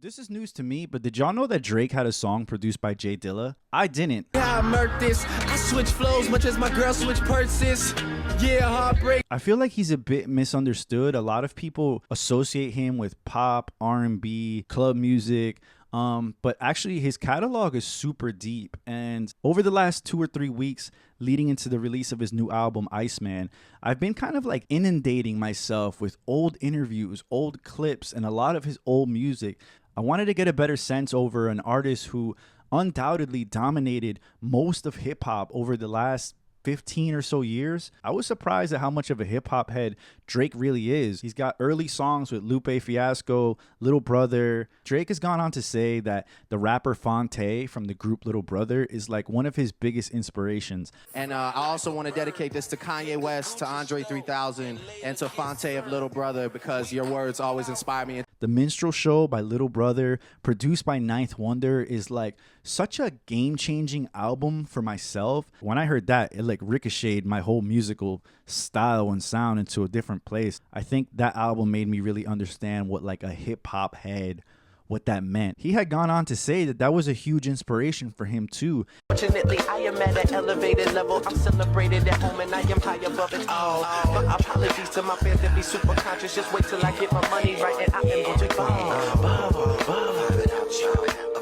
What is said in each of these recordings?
This is news to me, but did y'all know that Drake had a song produced by Jay Dilla? I didn't. Yeah, I murked this. I switch flows much as my girl switch purses. Yeah, heartbreak. I feel like he's a bit misunderstood. A lot of people associate him with pop, R&B, club music. But actually his catalog is super deep. And over the last 2 or 3 weeks leading into the release of his new album, Iceman, I've been kind of like inundating myself with old interviews, old clips, and a lot of his old music. I wanted to get a better sense over an artist who undoubtedly dominated most of hip hop over the last 15 or so years. I was surprised at how much of a hip hop head Drake really is. He's got early songs with Lupe Fiasco, Little Brother. Drake has gone on to say that the rapper Fonte from the group Little Brother is like one of his biggest inspirations. And I also want to dedicate this to Kanye West, to Andre 3000, and to Fonte of Little Brother, because your words always inspire me. The Minstrel Show by Little Brother, produced by Ninth Wonder, is like such a game-changing album for myself. When I heard that, it like ricocheted my whole musical style and sound into a different place. I think that album made me really understand what like a hip-hop head, what that meant. He had gone on to say that that was a huge inspiration for him too. Fortunately, I am at an elevated level. I'm celebrated at home and I am high above it all. My apologies to my fans that be super conscious. Just wait till I get my money right and I am going to ball.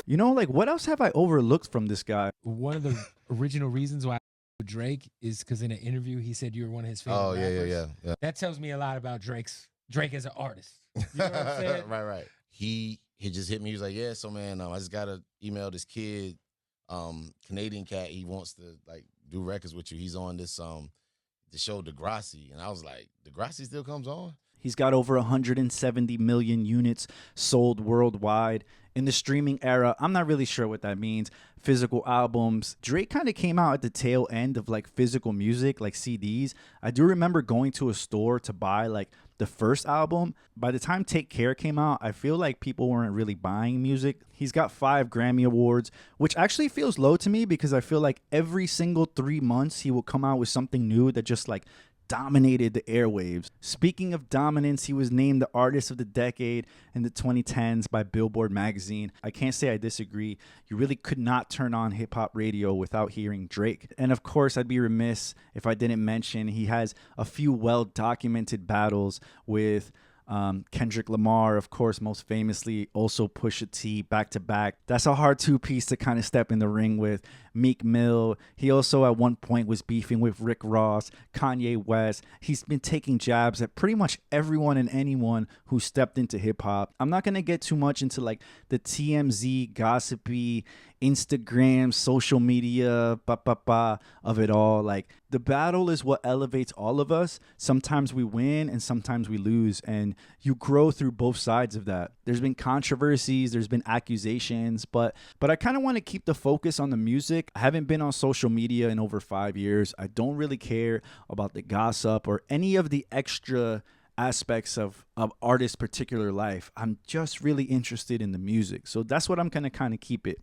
You know, like what else have I overlooked from this guy? One of the original reasons why Drake is because in an interview he said you were one of his favorite rappers. Yeah. That tells me a lot about Drake as an artist. You know what I'm saying? Right. He just hit me. He was like, yeah, so man, I just gotta email this kid, Canadian cat. He wants to like do records with you. He's on this the show Degrassi, and I was like, Degrassi still comes on? He's got over 170 million units sold worldwide. In the streaming era, I'm not really sure what that means. Physical albums. Drake kind of came out at the tail end of like physical music, like CDs. I do remember going to a store to buy like the first album. By the time Take Care came out, I feel like people weren't really buying music. He's got 5 Grammy Awards, which actually feels low to me because I feel like every single 3 months he will come out with something new that just like dominated the airwaves. Speaking of dominance, he was named the Artist of the Decade in the 2010s by Billboard magazine. I can't say I disagree. You really could not turn on hip-hop radio without hearing Drake. And of course, I'd be remiss if I didn't mention he has a few well-documented battles with Kendrick Lamar, of course, most famously, also Pusha T back-to-back. That's a hard two-piece to kind of step in the ring with. Meek Mill, he also at one point was beefing with Rick Ross, Kanye West. He's been taking jabs at pretty much everyone and anyone who stepped into hip-hop. I'm not going to get too much into like the TMZ, gossipy, Instagram, social media, of it all. Like the battle is what elevates all of us. Sometimes we win and sometimes we lose, and you grow through both sides of that. There's been controversies, there's been accusations, but I kind of want to keep the focus on the music. I haven't been on social media in over 5 years. I don't really care about the gossip or any of the extra aspects of artists' particular life. I'm just really interested in the music. So that's what I'm going to kind of keep it.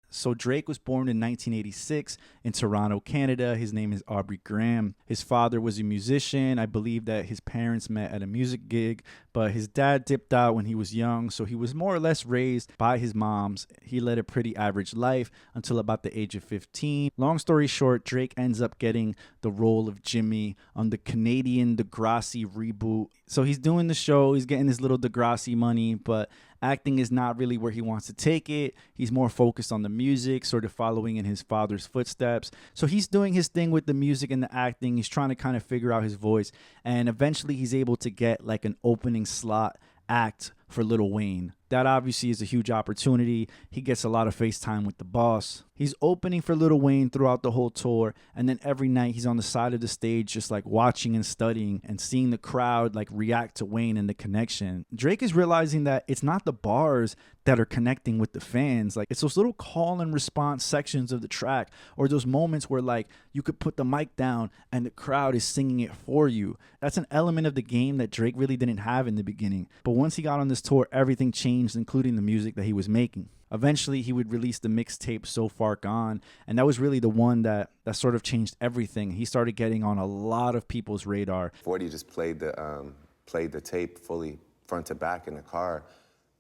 So Drake was born in 1986 in Toronto, Canada. His name is Aubrey Graham. His father was a musician. I believe that his parents met at a music gig, but his dad dipped out when he was young, so he was more or less raised by his moms. He led a pretty average life until about the age of 15. Long story short, Drake ends up getting the role of Jimmy on the Canadian Degrassi reboot. So he's doing the show, he's getting his little Degrassi money, but acting is not really where he wants to take it. He's more focused on the music, sort of following in his father's footsteps. So he's doing his thing with the music and the acting. He's trying to kind of figure out his voice. And eventually he's able to get like an opening slot act for Lil Wayne. That obviously is a huge opportunity. He gets a lot of FaceTime with the boss. He's opening for Lil Wayne throughout the whole tour, and then every night he's on the side of the stage just like watching and studying and seeing the crowd like react to Wayne and the connection. Drake is realizing that it's not the bars that are connecting with the fans. Like it's those little call and response sections of the track, or those moments where like you could put the mic down and the crowd is singing it for you. That's an element of the game that Drake really didn't have in the beginning. But once he got on this tour, everything changed, including the music that he was making. Eventually, he would release the mixtape So Far Gone, and that was really the one that sort of changed everything. He started getting on a lot of people's radar. 40 just played the tape fully front to back in the car.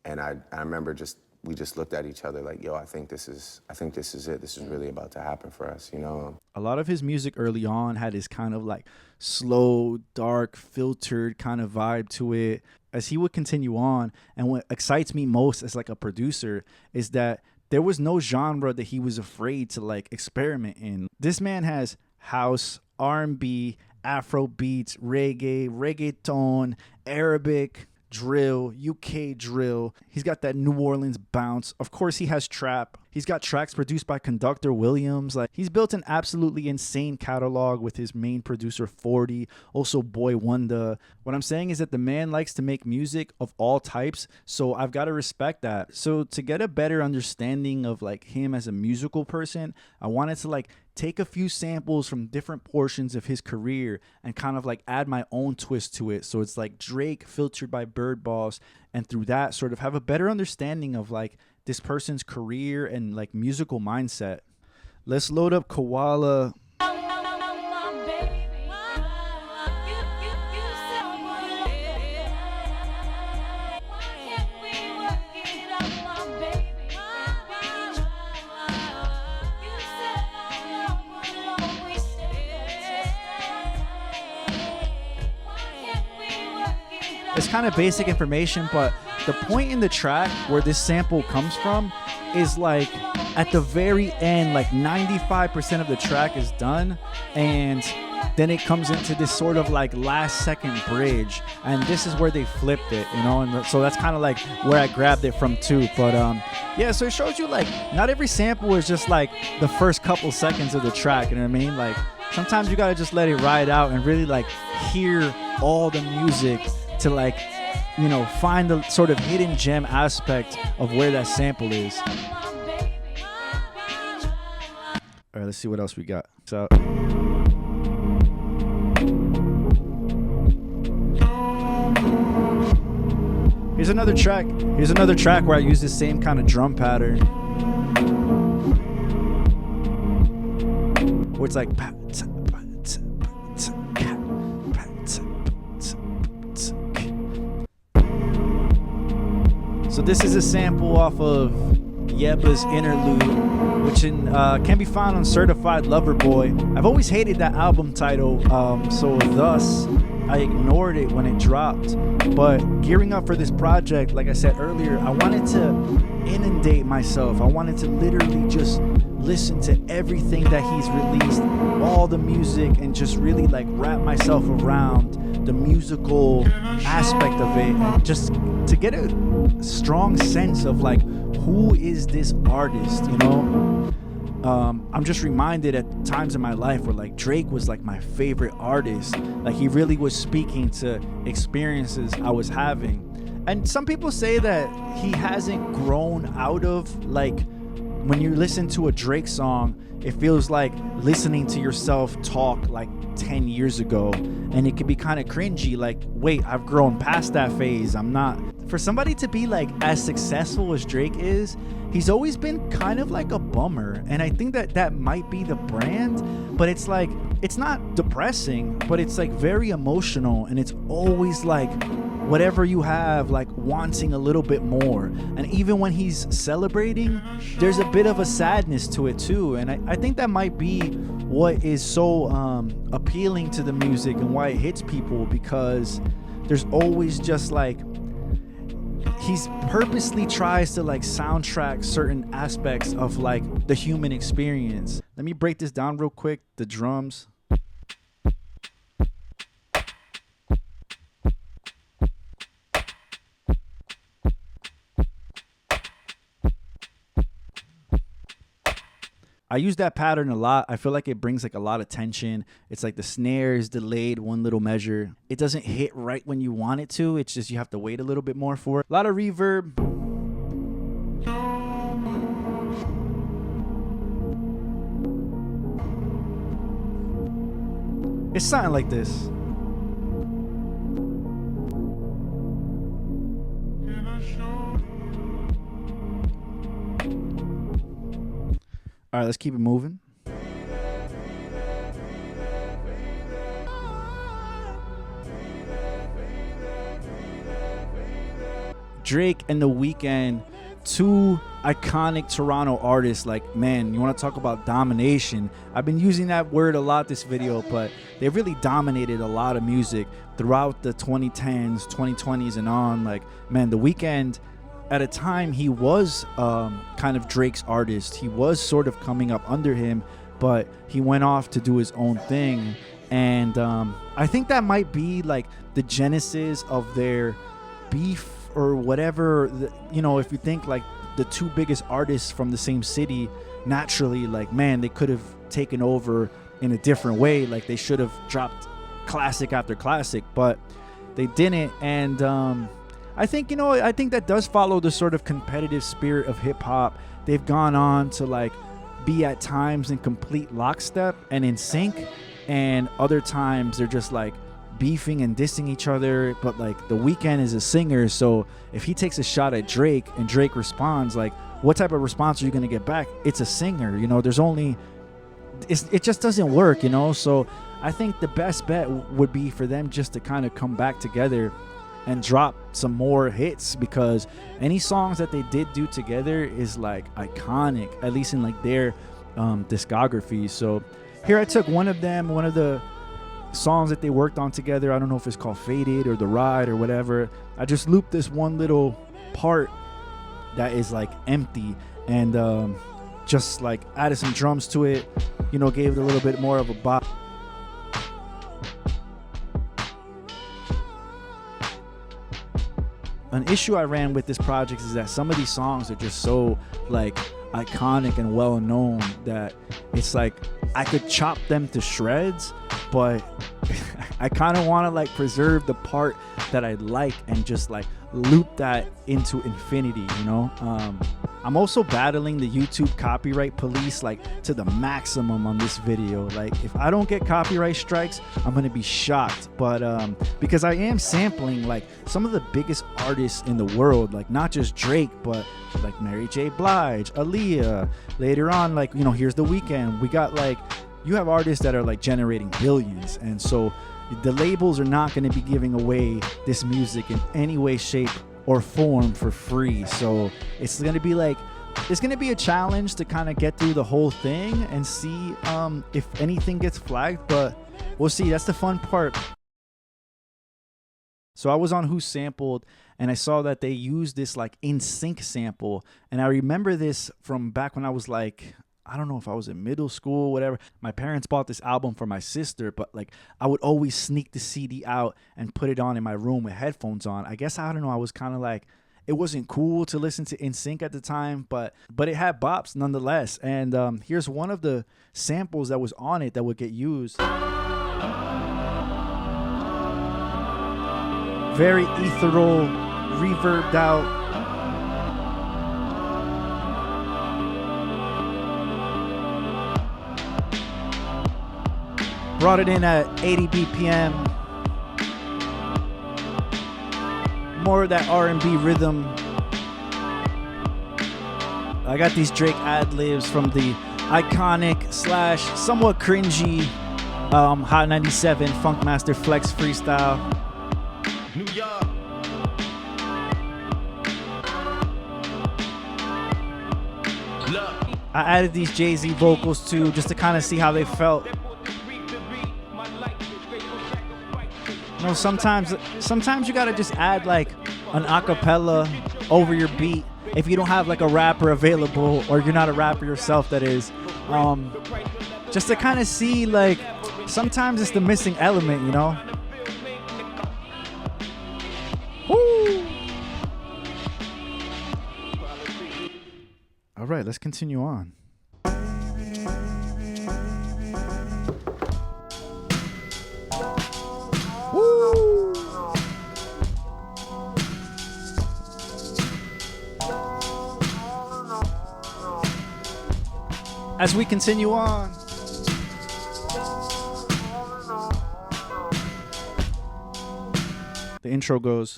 And I remember we just looked at each other like, yo, I think this is it. This is really about to happen for us, you know? A lot of his music early on had this kind of like slow, dark, filtered kind of vibe to it. As he would continue on, and what excites me most as like a producer is that there was no genre that he was afraid to like experiment in. This man has house, R&B, Afro beats, reggae, reggaeton, Arabic, drill, UK drill. He's got that New Orleans bounce. Of course, he has trap. He's got tracks produced by Conductor Williams. Like, he's built an absolutely insane catalog with his main producer 40, also Boy Wonder. What I'm saying is that the man likes to make music of all types, so I've got to respect that. So to get a better understanding of like him as a musical person, I wanted to like take a few samples from different portions of his career and kind of like add my own twist to it. So it's like Drake filtered by Bird Boss, and through that sort of have a better understanding of like this person's career and like musical mindset. Let's load up Koala. It's kind of basic information, but the point in the track where this sample comes from is like at the very end, like 95% of the track is done, and then it comes into this sort of like last second bridge, and this is where they flipped it, you know, and so that's kind of like where I grabbed it from too. But yeah, so it shows you like not every sample is just like the first couple seconds of the track, you know what I mean? Like sometimes you gotta just let it ride out and really like hear all the music to like, you know, find the sort of hidden gem aspect of where that sample is. All right, let's see what else we got. So here's another track. Here's another track where I use the same kind of drum pattern, where it's like so this is a sample off of Yeba's Interlude, which can be found on Certified Lover Boy. I've always hated that album title, so thus I ignored it when it dropped. But gearing up for this project, like I said earlier, I wanted to inundate myself. I wanted to literally just listen to everything that he's released, all the music, and just really like wrap myself around the musical aspect of it, and just to get a strong sense of like, who is this artist, you know? I'm just reminded at times in my life where like Drake was like my favorite artist. Like he really was speaking to experiences I was having. And some people say that he hasn't grown out of, like, when you listen to a Drake song, it feels like listening to yourself talk like 10 years ago, and it can be kind of cringy, like, wait, I've grown past that phase. I'm not. For somebody to be like as successful as Drake is, he's always been kind of like a bummer, and I think that that might be the brand, but it's like, it's not depressing, but it's like very emotional, and it's always like whatever you have, like wanting a little bit more. And even when he's celebrating, there's a bit of a sadness to it too, and I think that might be what is so appealing to the music and why it hits people, because there's always just like, he's purposely tries to like soundtrack certain aspects of like the human experience. Let me break this down real quick. The drums. I use that pattern a lot. I feel like it brings like a lot of tension. It's like the snare is delayed one little measure. It doesn't hit right when you want it to. It's just you have to wait a little bit more for it. A lot of reverb. It's something like this. All right, let's keep it moving. Drake and The Weeknd, two iconic Toronto artists. Like, man, you want to talk about domination? I've been using that word a lot this video, but they really dominated a lot of music throughout the 2010s, 2020s, and on. Like, man, The Weeknd, at a time, he was kind of Drake's artist. He was sort of coming up under him, but he went off to do his own thing. And I think that might be like the genesis of their beef or whatever. You know, if you think like the two biggest artists from the same city, naturally, like, man, they could have taken over in a different way. Like, they should have dropped classic after classic, but they didn't. And I think, you know, I think that does follow the sort of competitive spirit of hip hop. They've gone on to like be at times in complete lockstep and in sync, and other times they're just like beefing and dissing each other. But like, The Weeknd is a singer, so if he takes a shot at Drake and Drake responds, like, what type of response are you gonna get back? It's a singer, you know. There's only it just doesn't work, you know. So I think the best bet would be for them just to kind of come back together and drop some more hits, because any songs that they did do together is like iconic, at least in like their discography. So here I took one of the songs that they worked on together. I don't know if it's called Faded or The Ride or whatever. I just looped this one little part that is like empty, and just like added some drums to it, you know, gave it a little bit more of a bop. An issue I ran with this project is that some of these songs are just so like iconic and well known that it's like I could chop them to shreds, but I kind of want to like preserve the part that I like and just like loop that into infinity, you know. I'm also battling the YouTube copyright police like to the maximum on this video. Like, if I don't get copyright strikes, I'm gonna be shocked. But because I am sampling like some of the biggest artists in the world, like not just Drake, but like Mary J. Blige, Aaliyah. Later on, like, you know, here's The Weeknd. We got like, you have artists that are like generating billions, and so the labels are not going to be giving away this music in any way, shape, or form for free. So it's going to be like, it's going to be a challenge to kind of get through the whole thing and see if anything gets flagged, but we'll see. That's the fun part. So I was on Who Sampled, and I saw that they used this like in sync sample, and I remember this from back when I was like, I don't know if I was in middle school, whatever. My parents bought this album for my sister, but like I would always sneak the CD out and put it on in my room with headphones on. I guess, I don't know, I was kind of like, it wasn't cool to listen to In Sync at the time, but it had bops nonetheless. And here's one of the samples that was on it that would get used. Very ethereal, reverbed out. Brought it in at 80 BPM. More of that R&B rhythm. I got these Drake ad-libs from the iconic / somewhat cringy Hot 97 Funkmaster Flex freestyle. New York. I added these Jay-Z vocals too, just to kind of see how they felt. You know, sometimes you gotta just add like an acapella over your beat if you don't have like a rapper available, or you're not a rapper yourself, that is, just to kind of see, like, sometimes it's the missing element, you know. Woo! All right, let's continue on. As we continue on, the intro goes.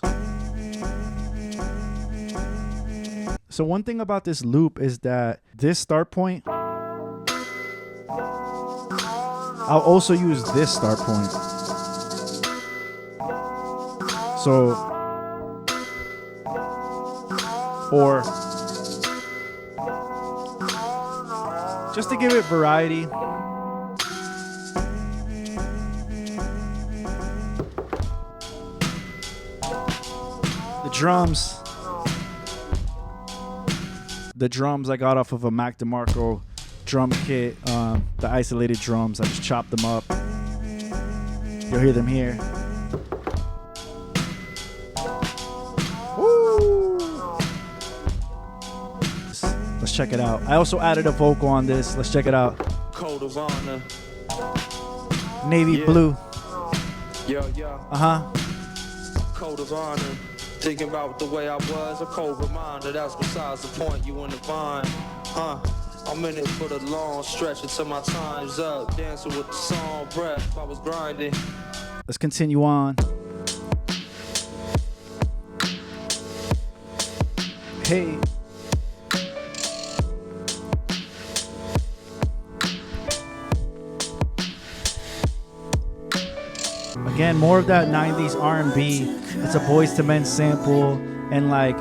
So one thing about this loop is that this start point, I'll also use this start point. So or just to give it variety. The drums I got off of a Mac DeMarco drum kit, the isolated drums. I just chopped them up. You'll hear them here. Woo! Let's check it out. I also added a vocal on this. Let's check it out. Code of honor. Navy blue. Yo. Code of honor. Thinking about the way I was, a cold reminder. That's besides the point. You in the vine, I'm in it for the long stretch until my time's up. Dancing with the song breath. I was grinding. Let's continue on. Hey. Again, more of that 90s R&B. It's a Boyz II Men sample. And like,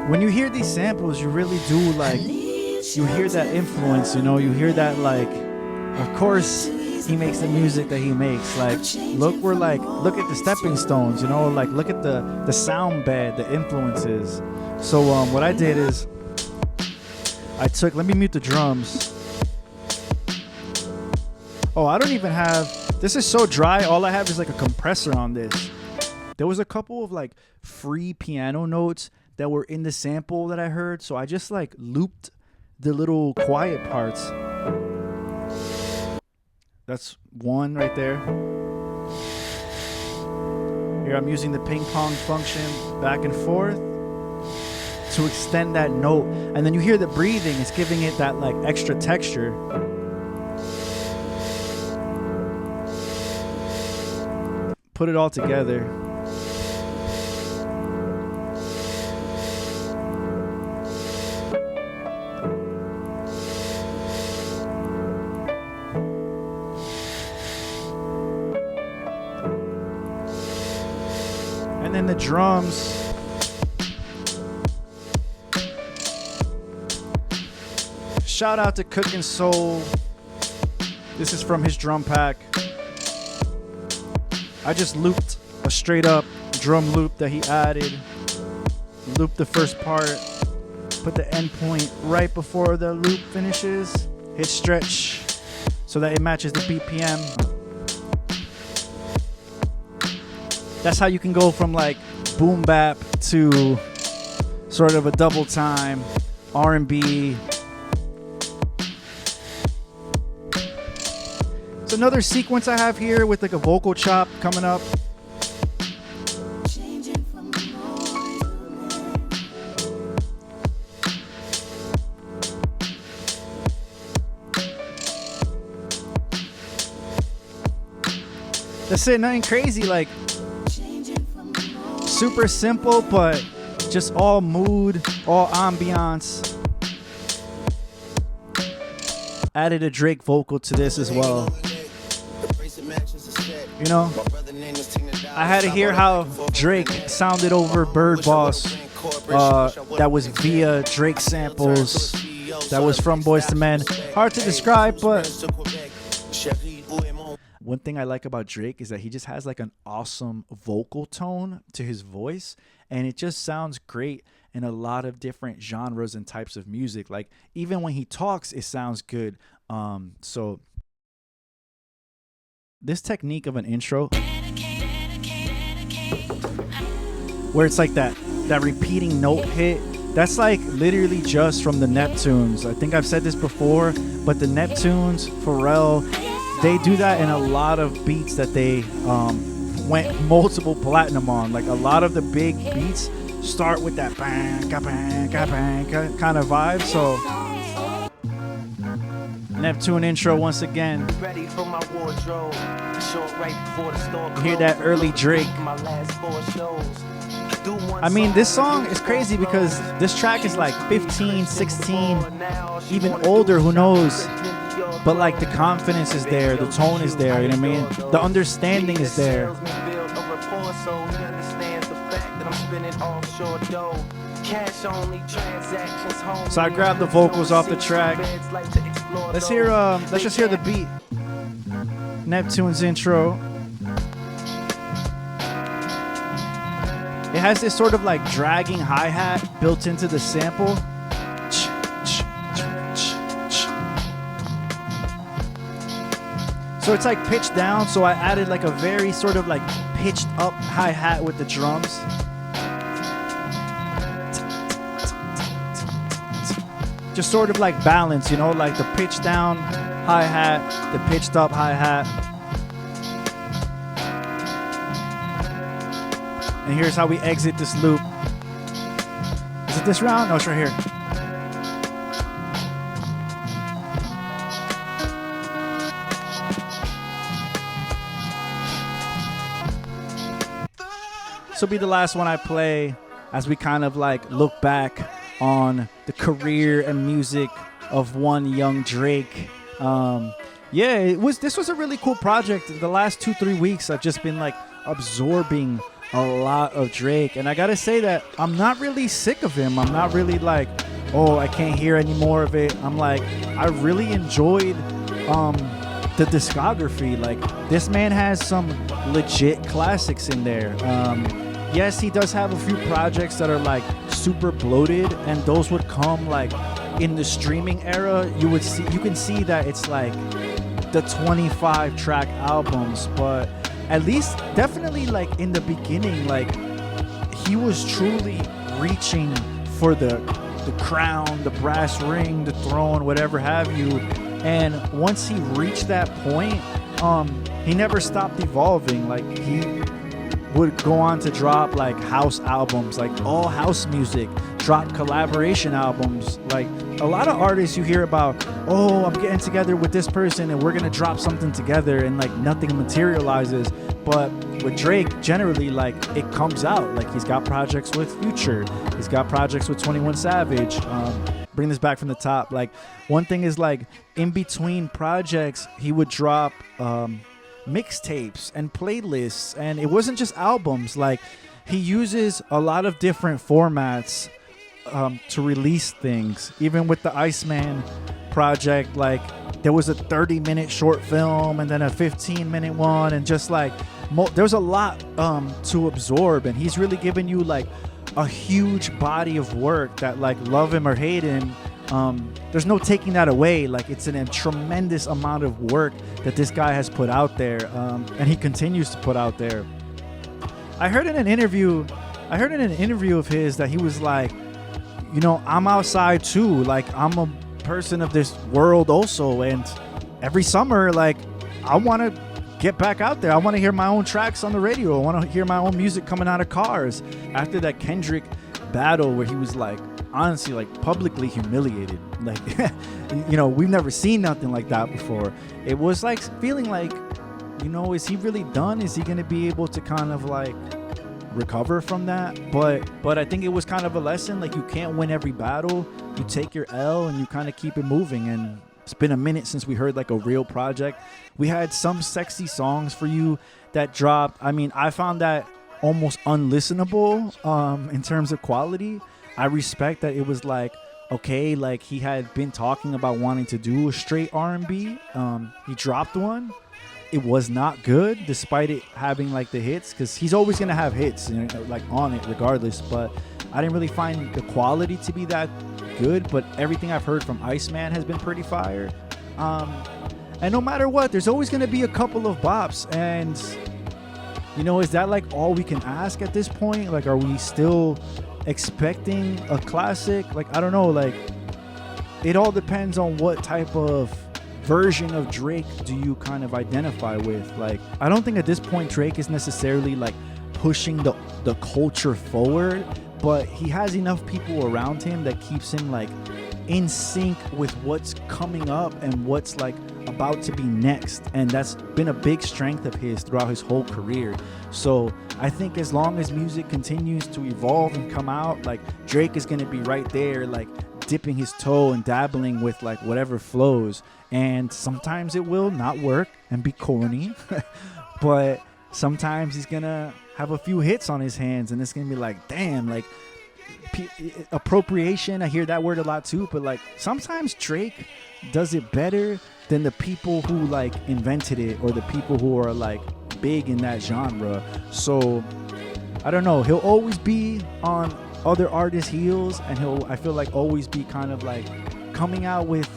when you hear these samples, you really do like, you hear that influence, you know? You hear that like, of course, he makes the music that he makes. Like, look at the stepping stones, you know? Like, look at the sound bed, the influences. So what I did is, let me mute the drums. Oh, I don't even have, this is so dry. All I have is like a compressor on this. There was a couple of like free piano notes that were in the sample that I heard. So I just like looped the little quiet parts. That's one right there. Here I'm using the ping pong function back and forth to extend that note. And then you hear the breathing. It's giving it that like extra texture. Put it all together. And then the drums. Shout out to Cookin' Soul. This is from his drum pack. I just looped a straight up drum loop that he added. Looped the first part. Put the end point right before the loop finishes. Hit stretch so that it matches the BPM. That's how you can go from like boom bap to sort of a double time R&B. It's another sequence I have here with like a vocal chop coming up. That's it, nothing crazy, like super simple, but just all mood, all ambiance. Added a Drake vocal to this as well. You know, I had to hear how Drake sounded over Bird Boss. That was via Drake samples. That was from Boyz II Men. Hard to describe, but one thing I like about Drake is that he just has like an awesome vocal tone to his voice, and it just sounds great in a lot of different genres and types of music. Like even when he talks, it sounds good. So this technique of an intro where it's like that repeating note hit, that's like literally just from the Neptunes. I think I've said this before, but the Neptunes, Pharrell, they do that in a lot of beats that they went multiple platinum on. Like a lot of the big beats start with that bang, bang, bang kind of vibe. So Neptune intro once again. Ready for my wardrobe. Short right before the store. Hear that early Drake. My last 4 shows. I mean, this song is crazy because this track is like 15, 16, even older, who knows? But like the confidence is there, the tone is there, you know what I mean? The understanding is there. that I'm spending offshore dough. Cash only transactions home. So I grabbed the vocals off the track. Let's hear let's just hear the beat. Neptune's intro. It has this sort of like dragging hi-hat built into the sample. So it's like pitched down, so I added like a very sort of like pitched up hi-hat with the drums. Just sort of like balance, you know, like the pitched down hi-hat, the pitched up hi-hat. And here's how we exit this loop. Is it this round? No, it's right here. This will be the last one I play as we kind of like look back on the career and music of one young Drake. This was a really cool project. The last 2-3 weeks I've just been like absorbing a lot of Drake, and I gotta say that I'm not really sick of him. I'm not really like, oh, I can't hear any more of it. I'm like, I really enjoyed the discography. Like, this man has some legit classics in there. Yes, he does have a few projects that are like super bloated, and those would come like in the streaming era. You can see that it's like the 25 track albums, but at least definitely like in the beginning, like he was truly reaching for the crown, the brass ring, the throne, whatever have you. And once he reached that point, he never stopped evolving. Like, he would go on to drop like house albums, like all house music, drop collaboration albums. Like, a lot of artists you hear about, oh, I'm getting together with this person and we're gonna drop something together, and like nothing materializes. But with Drake, generally, like, it comes out. Like, he's got projects with Future, he's got projects with 21 Savage. Bring this back from the top. Like, one thing is, like, in between projects, he would drop mixtapes and playlists, and it wasn't just albums. Like, he uses a lot of different formats to release things. Even with the Iceman project, like, there was a 30-minute short film and then a 15-minute one, and just like there's a lot to absorb, and he's really given you like a huge body of work that, like, love him or hate him, there's no taking that away. Like, it's a tremendous amount of work that this guy has put out there, and he continues to put out there. I heard in an interview of his that he was like, you know, I'm outside too. Like, I'm a person of this world also, and every summer, like, I want to get back out there. I want to hear my own tracks on the radio. I want to hear my own music coming out of cars. After that Kendrick battle where he was like, honestly, like, publicly humiliated, like, you know, we've never seen nothing like that before. It was like feeling like, you know, is he really done? Is he going to be able to kind of like recover from that? But I think it was kind of a lesson. Like, you can't win every battle. You take your L and you kind of keep it moving. And it's been a minute since we heard like a real project. We had some sexy songs for you that dropped. I mean, I found that almost unlistenable in terms of quality. I respect that it was like, okay, like, he had been talking about wanting to do a straight R&B. He dropped one. It was not good, despite it having like the hits, because he's always gonna have hits, you know, like, on it regardless. But I didn't really find the quality to be that good. But everything I've heard from Iceman has been pretty fire. And no matter what, there's always gonna be a couple of bops. And, you know, is that like all we can ask at this point? Like, are we still expecting a classic? Like, I don't know. Like, it all depends on what type of version of Drake do you kind of identify with. Like, I don't think at this point Drake is necessarily like pushing the culture forward, but he has enough people around him that keeps him like in sync with what's coming up and what's like about to be next. And that's been a big strength of his throughout his whole career. So I think as long as music continues to evolve and come out, like, Drake is going to be right there, like, dipping his toe and dabbling with like whatever flows. And sometimes it will not work and be corny, but sometimes he's gonna have a few hits on his hands, and it's gonna be like, damn, like appropriation. I hear that word a lot too, but like sometimes Drake does it better than the people who like invented it or the people who are like big in that genre. So I don't know, he'll always be on other artists' heels, and I feel like always be kind of like coming out with,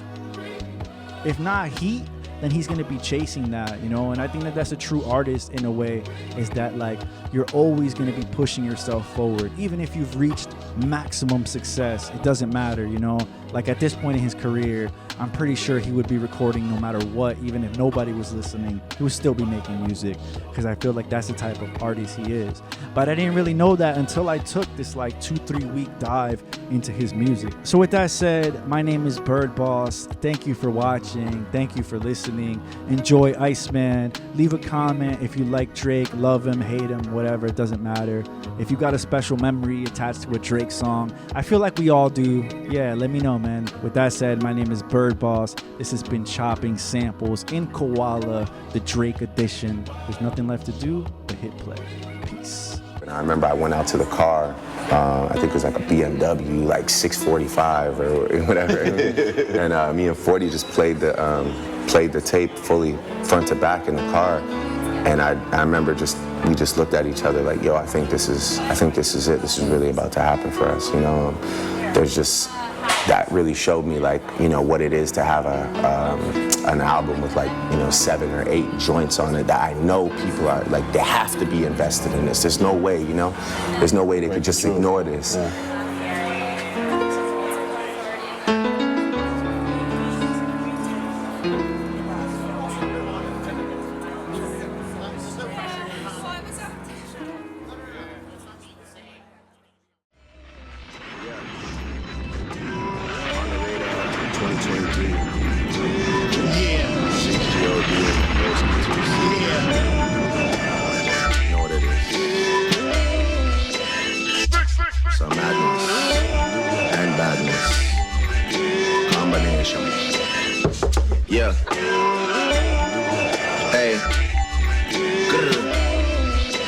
if not heat, then he's going to be chasing that, you know. And I think that that's a true artist in a way, is that like you're always going to be pushing yourself forward, even if you've reached maximum success. It doesn't matter, you know. Like at this point in his career, I'm pretty sure he would be recording no matter what. Even if nobody was listening, he would still be making music, because I feel like that's the type of artist he is. But I didn't really know that until I took this like 2-3 week dive into his music. So with that said, my name is Bird Boss. Thank you for watching. Thank you for listening. Enjoy Iceman. Leave a comment if you like Drake, love him, hate him, whatever. It doesn't matter. If you got a special memory attached to a Drake song, I feel like we all do. Yeah, let me know, man. With that said, my name is Bird Boss. This has been Chopping Samples in Koala, the Drake edition. There's nothing left to do but hit play. Peace. I remember I went out to the car. I think it was like a BMW, like 645 or whatever. And me and 40 just played the tape fully front to back in the car. And I remember we just looked at each other like, yo, I think this is it. This is really about to happen for us, you know. There's just, that really showed me like, you know, what it is to have an album with like, you know, 7 or 8 joints on it that I know people are like, they have to be invested in this. There's no way, you know, there's no way they could just ignore this. Yeah. Yeah. Hey.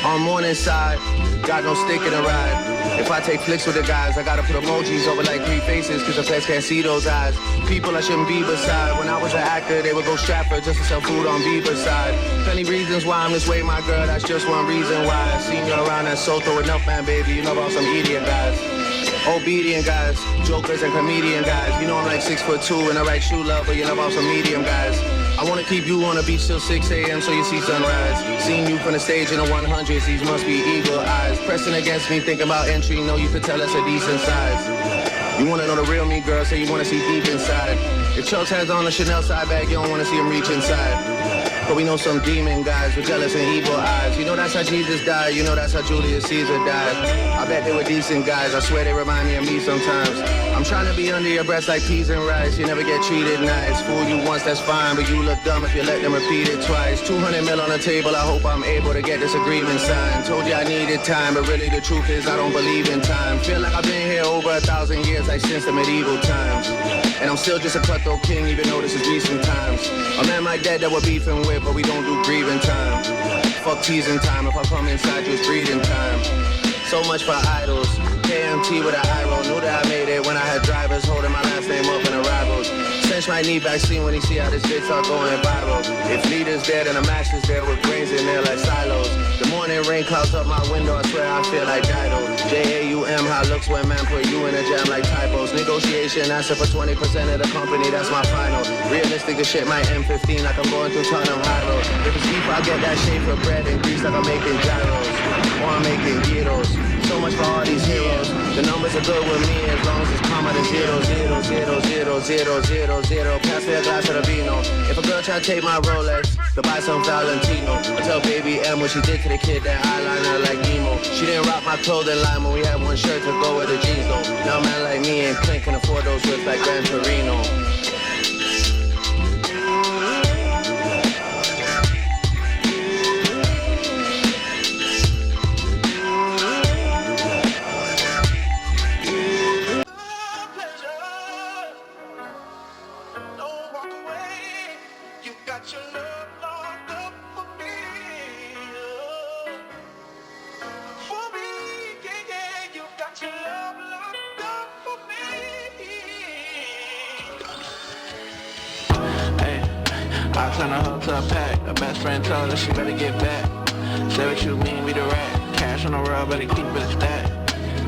On morning side, got no stick in the ride. If I take flicks with the guys, I gotta put emojis over like 3 faces, cause the feds can't see those eyes. People I shouldn't be beside. When I was an actor, they would go Stratford just to sell food on Bieber's side. Plenty reasons why I'm this way, my girl, that's just one reason why. I seen you around that Soto enough, man, baby. You know about some idiot guys. Obedient guys, jokers and comedian guys. You know I'm like 6'2" and I write shoe love, but you know about some medium guys. I wanna keep you on the beach till 6 a.m. so you see sunrise. Seeing you from the stage in the 100s, these must be eagle eyes. Pressing against me, thinking about entry, know you could tell us a decent size. You wanna know the real me, girl, say you wanna see deep inside. If Chubbs has on a Chanel side bag, you don't wanna see him reach inside. But we know some demon guys with jealous and evil eyes. You know that's how Jesus died, you know that's how Julius Caesar died. I bet they were decent guys, I swear they remind me of me sometimes. I'm trying to be under your breast like peas and rice. You never get treated nice. Fool you once, that's fine, but you look dumb if you let them repeat it twice. 200 mil on the table, I hope I'm able to get this agreement signed. Told you I needed time, but really the truth is I don't believe in time. Feel like I've been here over 1,000 years, like since the medieval times. And I'm still just a cutthroat king, even though this is recent times. A man like that we're beefing with, but we don't do grieving time. Fuck teasing time, if I come inside you, it's breathing time. So much for idols. KMT with a high roll. Knew that I made it when I had drivers holding my last name up in arrivals. Cinch might need vaccine when he see how this shit start going viral. If leaders there, then the masters there with brains in there like silos. The morning rain clouds up my window, I swear I feel like Dido. J-A-U-M, how it looks when man put you in a jam like typos. Negotiation, answer for 20% of the company, that's my final. Realistic as shit, my M15 like I'm going through Tottenham High Road. If it's beef, I get that shape for bread and grease like I'm making gyros. Or I'm making gyros. So much for all these heroes. The numbers are good with me as long as it's comma to 0, 0, 0, 0, 0, 0, 0. Pass me a glass of the vino. If a girl try to take my Rolex, to buy some Valentino. I tell baby M what she did to the kid, that eyeliner like Nemo. She didn't rock my clothing line when we had one shirt to go with the jeans though. Now a man like me and Clint can afford those whips like Gran Torino. Got your love locked up for me. I turn a hoe to a pack. A best friend told her she better get back. Say what you mean, we the rat. Cash on the road, better keep it a stack.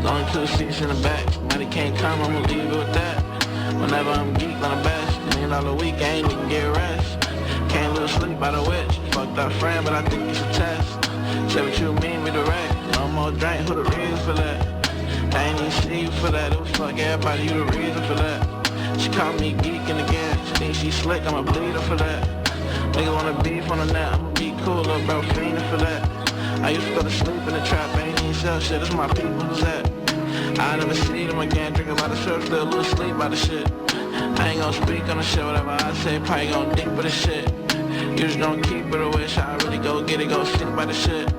Only 2 seats in the back. Money can't come, I'ma leave it with that. Whenever I'm geek on the best, $1 a week, I ain't even get rest. Can't lose sleep by the witch. Fucked up friend, but I think you should test. Say what you mean, we the rat. No more drink, who the reason for that? I ain't even see you for that. It was fuck everybody, you the reason for that. She called me geeking again. She think she slick, I'ma bleed her for that. Nigga wanna beef on the net, I'ma be cool, little bro, fiending for that. I used to go to sleep in the trap, ain't even sell shit, it's my people who's at. I never see them again, drink a lot of syrup, still lose sleep by the shit. I ain't gon' speak on the shit, whatever I say, probably gon' deep with the shit. You just gon' keep it a wish, I really go get it, go sleep by the shit.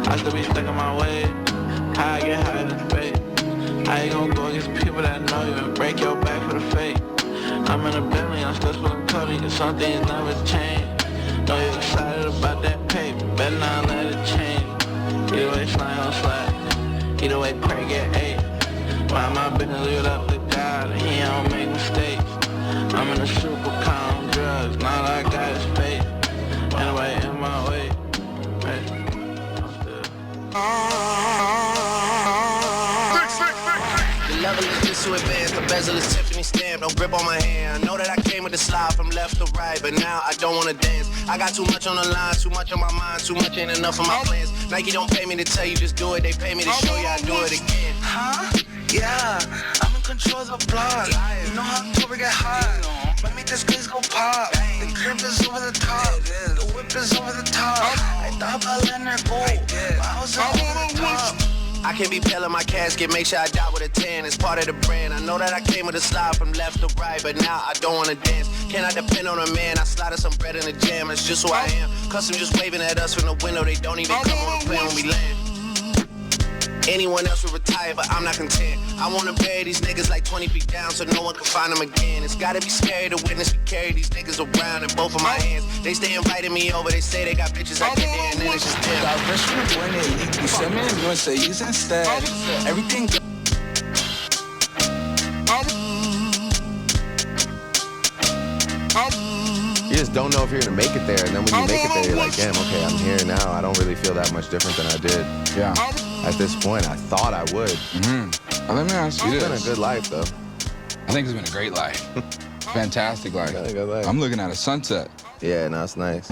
I still be stuck in my way, how I get high in the debate. I ain't gon' go against people that know you and break your back for the fake. I'm in a Bentley, I'm still spilling coding, cause some things never change. Know you excited about that paper, better not let it change. Either way, slide on slide. Either way, pray get 8. Why my business leave it up to God, and he don't make mistakes. I'm in a super calm drugs, now all I got is faith. Anyway, in my way, hey, I'm still. The level is just too advanced, the bezel is Tiffany stamp, no grip on my hand. I know that I came with the slide from left to right, but now I don't wanna dance. I got too much on the line, too much on my mind, too much ain't enough of my plans. Nike don't pay me to tell you just do it, they pay me to show you I do it again. Huh? Yeah, I'm in control of the block. You know how October get hot. Let me this place go pop. The crib is over the top. The whip is over the top. I thought about letting her go. My house is over the top. I can't be pale in my casket, make sure I die with a 10. It's part of the brand. I know that I came with a slide from left to right, but now I don't wanna dance. Can I depend on a man? I slided some bread in the jam, it's just who I am. Custom just waving at us from the window, they don't even come on the plane when we land. Anyone else would retire, but I'm not content. I wanna bury these niggas like 20 feet down so no one can find them again. It's gotta be scary to witness me carry these niggas around in both of my hands. They stay inviting me over, they say they got bitches I get there, and then it's just them. Got rich from winning. You send me in USA, use instead. Everything good. You just don't know if you're gonna make it there, and then when you make it there, you're like, damn, okay, I'm here now. I don't really feel that much different than I did. Yeah. At this point, I thought I would. Let me ask you It's this. been a good life, though. I think it's been a great life. Fantastic life. Been a good life. I'm looking at a sunset. Yeah, no, it's nice.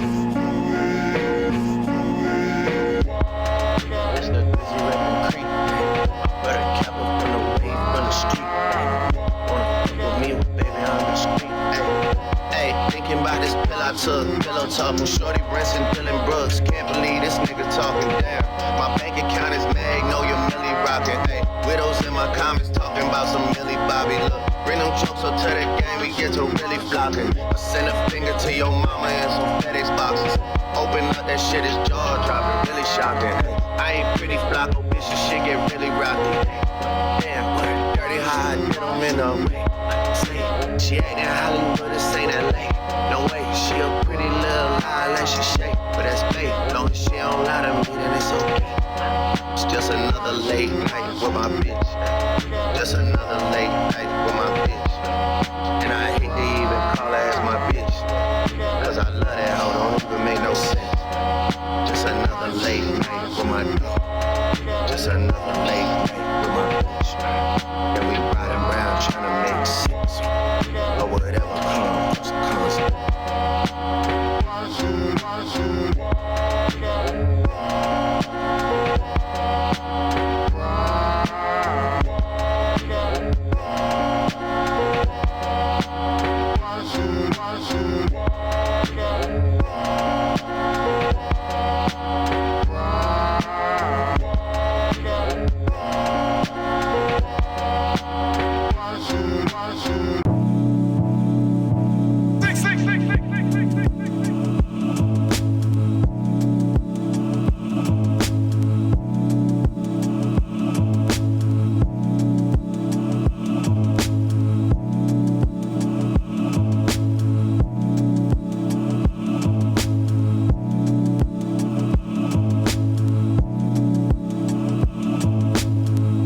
Thinking about this pill I took, pillow talk from Shorty Brinson, Dylan Brooks. Can't believe this nigga talking down. My bank account is Magnolia Millie rocking. Hey, widows in my comments talking about some Millie Bobby. Look, bring them jokes up to the game, we get to really flocking. I send a finger to your mama and some FedEx boxes. Open up, that shit is jaw dropping, really shocking. I ain't pretty Flocko, bitch, this shit get really rocky. Damn, what dirty how I did them in a way. She ain't in Hollywood, this ain't LA. No way, she a pretty little lie like she shake, but that's fake. Long as she don't lie to me, then it's okay. It's just another late night with my bitch. Just another late night with my bitch. And I hate to even call her as my bitch, cause I love that hoe, don't even make no sense. Just another late night with my dog. Just another late night with my bitch. And we riding around trying to make sense. Or whatever comes.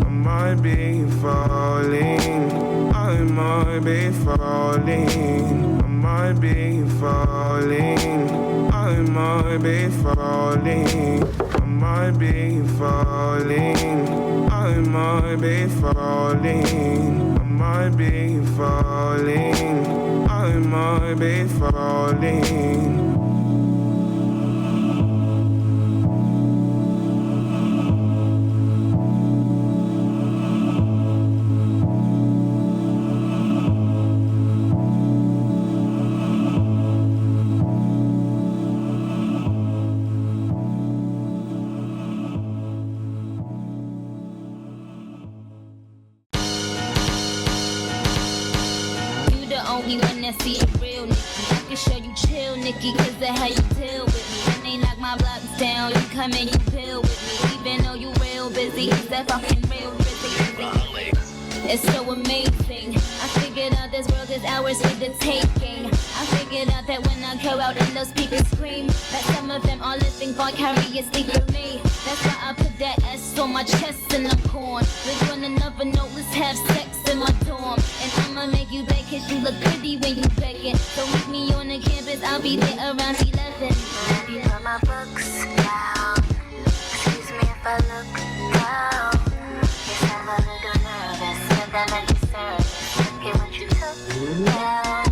I might be falling. I might might be falling. I might be falling. I might be falling. I might be falling. I might be falling. I might be falling. Only one that see a real Nicky. I can show you chill, Nicky, cause that's how you deal with me. When they knock my blocks down, you come and you pill with me. Even though you real busy, it's that fucking real busy. It's so amazing. I figured out this world is ours for the taking. I figured out that when I go out and those speakers scream, that some of them are living vicariously for me. That's why I put that S on my chest and I'm corn. We're gonna never know, let's have sex in my dorm. And I'ma make you beg cause you look pretty when you begging. So meet me on the campus, I'll be there around 11. Have you got my books down? Excuse me if I look down. Yes, I'm a little nervous, but then I deserve it. Look at what you took down.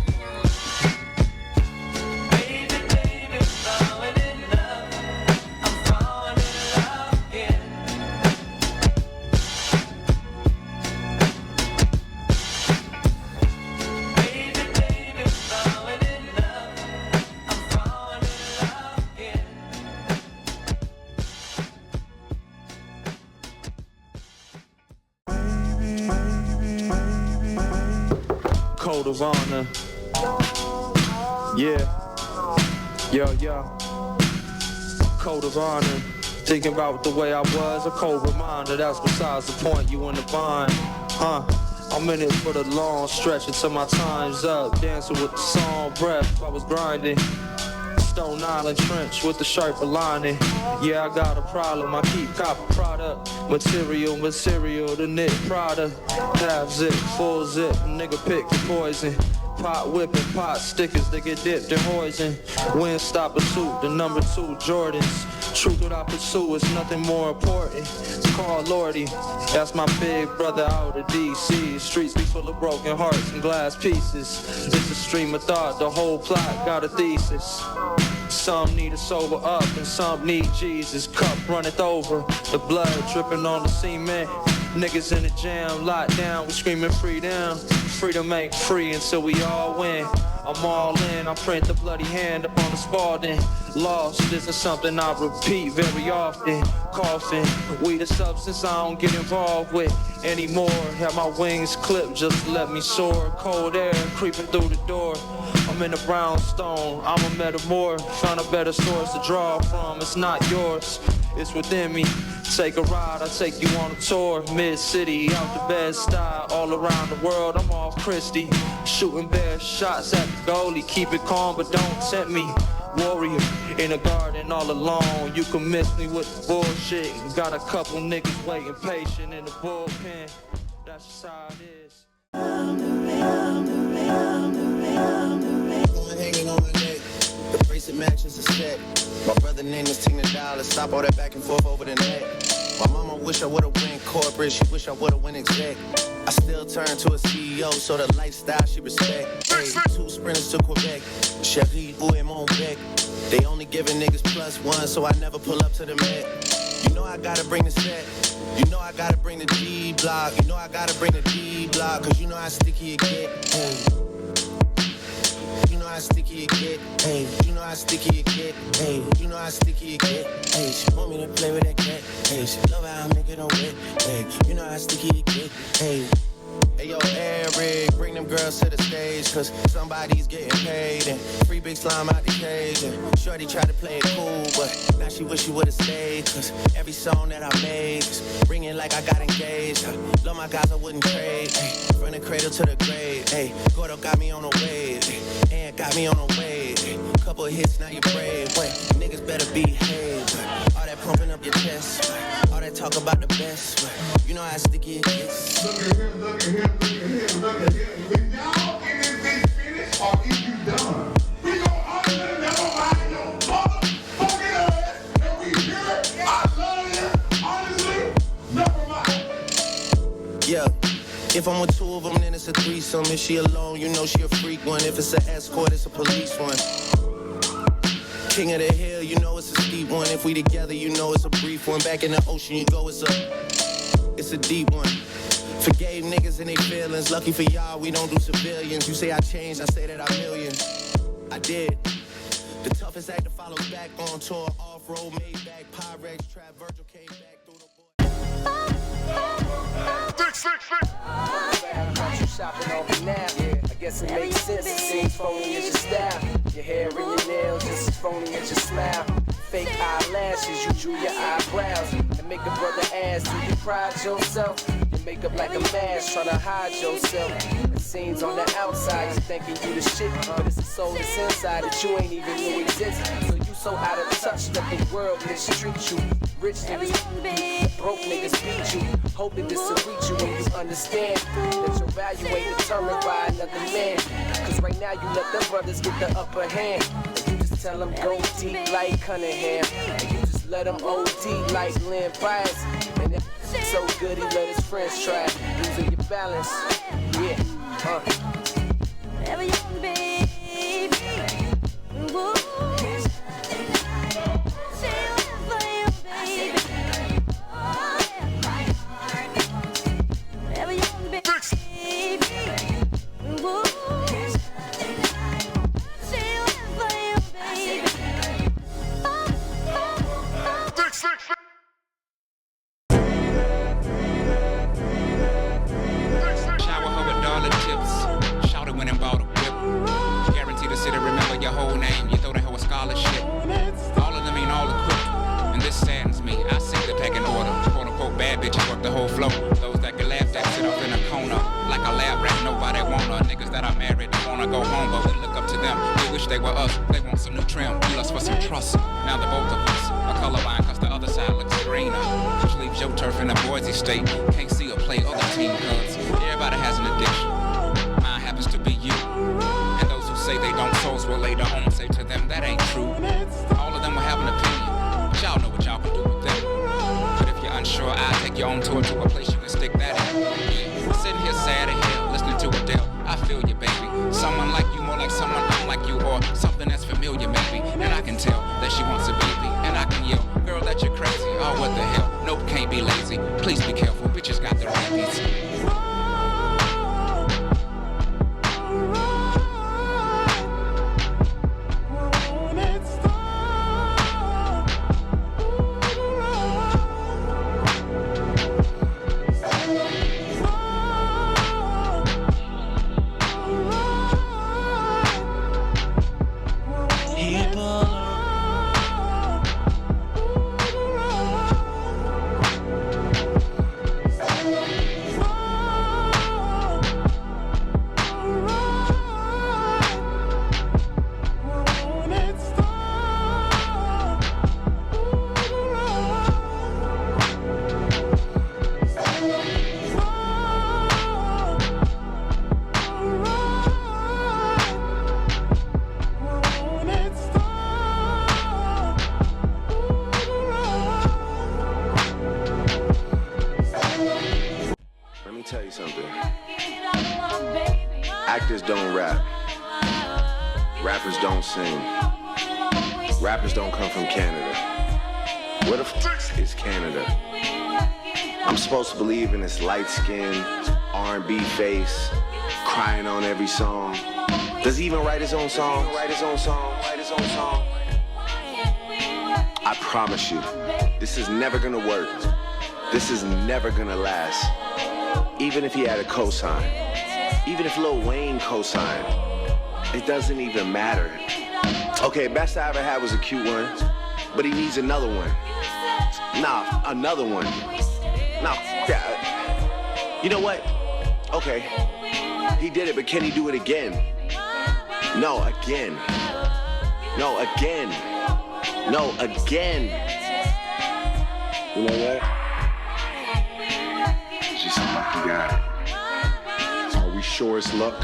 Code of honor. Yeah. Yo. Code of honor. Thinking about the way I was, a cold reminder. That's besides the point, you in the bind. I'm in it for the long stretch until my time's up. Dancing with the song breath, I was grinding. Stone Island trench with the sharper lining. Yeah, I got a problem, I keep copper product. Material, the knit product. Half zip, full zip, nigga pick the poison. Pot whipping, pot stickers, they get dipped in poison. Wind stop pursuit, the number 2 Jordans. Truth that I pursue is nothing more important. It's called Lordy, that's my big brother out of DC. Streets be full of broken hearts and glass pieces. It's a stream of thought, the whole plot got a thesis. Some need to sober up and some need Jesus. Cup runneth over, the blood dripping on the cement. Niggas in the jam, locked down, we screaming freedom. Freedom ain't free until we all win. I'm all in, I print the bloody hand up on the Spalding. Lost, this is something I repeat very often. Coughing, weed a substance I don't get involved with anymore. Have my wings clipped just to let me soar. Cold air creeping through the door. I'm in a brownstone, I'm a metamorph. Found a better source to draw from, it's not yours, it's within me. Take a ride, I take you on a tour. Mid-city, out the Bed-Stuy, all around the world, I'm off Christie. Shooting bare shots at the goalie, keep it calm but don't tempt me. Warrior, in a garden all alone, you can miss me with the bullshit. Got a couple niggas waiting patient in the bullpen, that's just how it is. Hanging on my neck, the bracelet matches a set. My brother name is Tina Dollar, stop all that back and forth over the net. My mama wish I would've went corporate, she wish I would've went exec. I still turn to a CEO, so the lifestyle she respect. Hey, 2 sprinters to Quebec, Cherie, ou et mon bec. They only giving niggas +1, so I never pull up to the Met. You know I gotta bring the set, you know I gotta bring the G-block. You know I gotta bring the D-block, cause you know how sticky it get. Hey. You know how sticky it get, hey. You know how sticky it get, hey. You know how sticky it get, hey. She want me to play with that cat, hey. She love how I make it on wet, hey. You know how sticky it get, hey. Hey yo, Eric, bring them girls to the stage, cause somebody's getting paid. And free big slime out the cage. And Shorty tried to play it cool, but now she wish she would've stayed. Cause every song that I made is ringing like I got engaged. Love my guys, I wouldn't trade. Ay, from the cradle to the grave. Hey, Gordo got me on a wave. Ay, and got me on a wave. Ay, couple hits, now you brave. Wait, niggas better behave. All that pumping up your chest. All that talk about the best. You know how sticky it gets. Look at him, look at him, look at him, look at him. When y'all get this thing finished, or is you done? If I'm with two of them, then it's a threesome. If she alone, you know she a freak one. If it's an escort, it's a police one. King of the hill, you know it's a steep one. If we together, you know it's a brief one. Back in the ocean, you go, it's a deep one. Forgave niggas and they feelings. Lucky for y'all, we don't do civilians. You say I changed, I say that I million. I did. The toughest act to follow back on tour. Off-road, Maybach, Pyrex, trap, Virgil came back through the You shopping on me now. Yeah, I guess it makes sense. It seems phony as your style. Your hair and your nails just as phony as your smile. Fake eyelashes, you drew your eyebrows. And make a brother ask, do you pride yourself? Your makeup like a mask, trying to hide yourself. It seems on the outside, you thinking you the shit. But it's a soul that's inside that you ain't even knew exists. So you so out of touch that the world mistreat you. Rich niggas beat you, broke niggas beat you. Hope that this will reach you when you understand that your value ain't determined by another man. Cause right now you let them brothers get the upper hand. And you just tell them go deep like Cunningham. And you just let them OD like Lynn Bias. And that so good he let his friends try. Losing your balance, yeah, Never young baby. Woo. Actors don't rap. Rappers don't sing. Rappers don't come from Canada. Where the f*** is Canada? I'm supposed to believe in this light-skinned, R&B face, crying on every song. Does he even write his own song? I promise you, this is never gonna work. This is never gonna last. Even if he had a cosign. Even if Lil Wayne co-signed, it doesn't even matter. Okay, best I ever had was a cute one, but he needs another one. Nah, another one. Nah, yeah. You know what? Okay, he did it, but can he do it again? No, again. No, again. No, again. You know what? Just a lucky guy. Are we sure it's luck?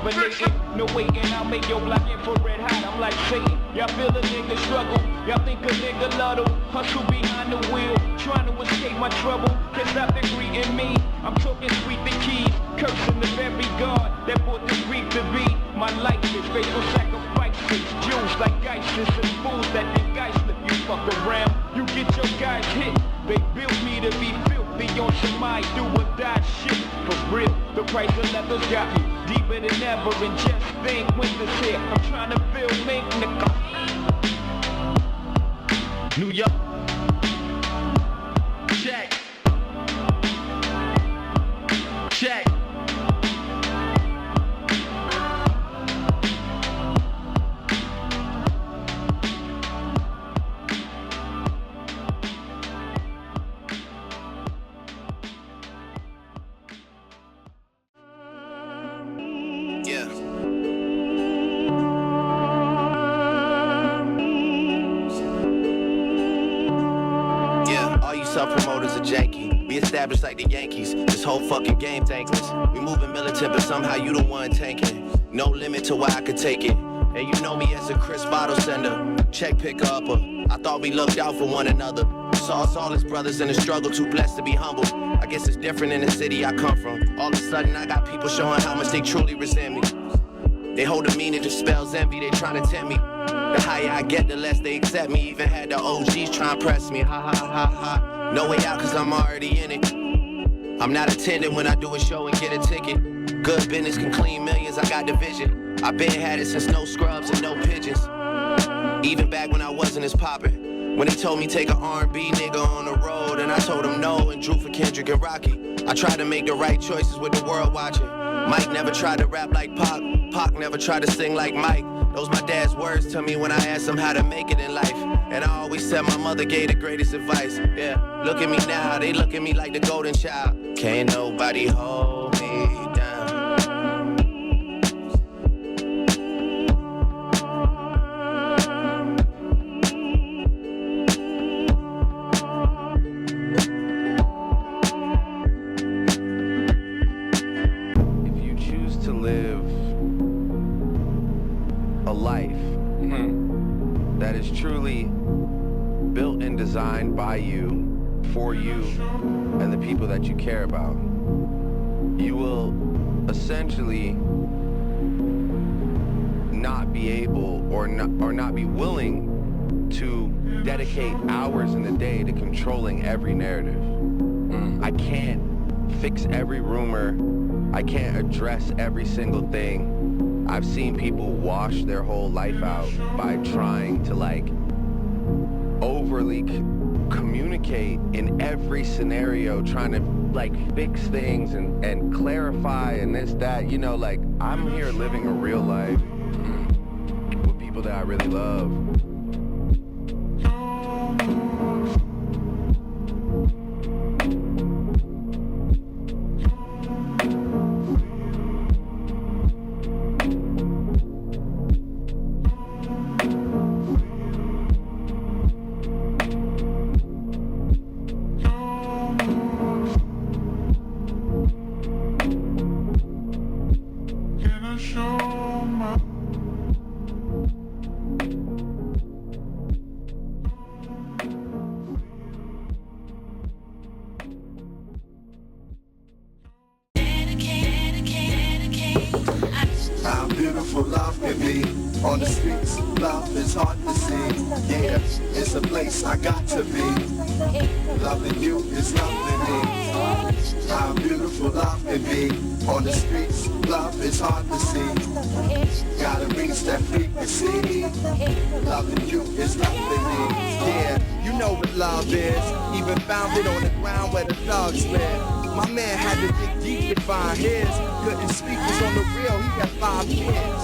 a nigga. No waiting, I'll make your block infrared hot. I'm like Satan. Y'all feel a nigga struggle. Y'all think a nigga love to hustle behind the wheel, trying to escape my trouble. Can't stop the greeting me. I'm talking sweet the keys, cursing the very God that brought this grief to be. My life is faithful sacrifices, Jews like ISIS and fools that think I slip. You fuck around, you get your guys hit. They built me to be filthy on some I do or die shit. For real, the price of leather's got me deeper than ever. And just think, winter's here. I'm trying to feel mink, nigga. New York. Check. Check. Self-promoters are janky. We established like the Yankees. This whole fucking game thankless. We moving militant, but somehow you the one tanking. No limit to why I could take it. And you know me as a crisp bottle sender, check picker upper. I thought we looked out for one another. Saw us all as brothers in the struggle, too blessed to be humble. I guess it's different in the city I come from. All of a sudden I got people showing how much they truly resent me. They hold a meaning that spells envy, they trying to tempt me. The higher I get, the less they accept me. Even had the OGs try and press me. Ha ha ha ha. No way out cause I'm already in it. I'm not attending when I do a show and get a ticket. Good business can clean millions, I got the vision. I been had it since no scrubs and no pigeons. Even back when I wasn't as poppin'. When he told me take a R&B nigga on the road, and I told him no and drew for Kendrick and Rocky. I tried to make the right choices with the world watching. Mike never tried to rap like Pac. Pac never tried to sing like Mike. Those my dad's words to me when I asked him how to make it in life. And I always said my mother gave the greatest advice. Yeah, look at me now, they look at me like the golden child. Can't nobody hold me down. If you choose to live a life that is truly built and designed by you, for you, and the people that you care about, you will essentially not be able or not be willing to dedicate hours in the day to controlling every narrative. I can't fix every rumor. I can't address every single thing. I've seen people wash their whole life out by trying to overly communicate in every scenario, trying to fix things and clarify and this, that, I'm here living a real life with people that I really love. How beautiful love can be. On the streets, love is hard to see. Yeah, it's a place I got to be. Loving you is loving me. How beautiful love can be. On the streets, love is hard to see. Gotta reach that frequency. Loving you is loving me. Yeah, you know what love is. Even found it on the ground where the thugs live. My man had to dig deep to find his. Couldn't speak, was on the real, he got 5 kids.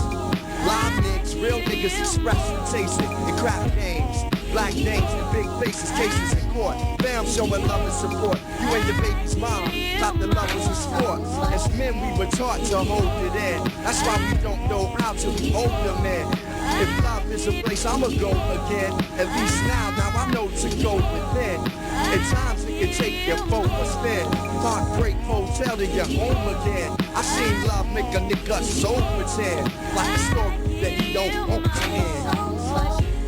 Live nicks, real niggas expressing, tasting, and crap games. Black names and big faces, cases in court. Fam showing love and support. You ain't the baby's mom, top the levels of sport. As men, we were taught to hold it in. That's why we don't know how till we older men. If love is a place, I'ma go again. At least now I know to go within. At times it can take your boat a spin. Heartbreak hotel to your home again. I seen love make a nigga so pretend, like a story that he don't want to end.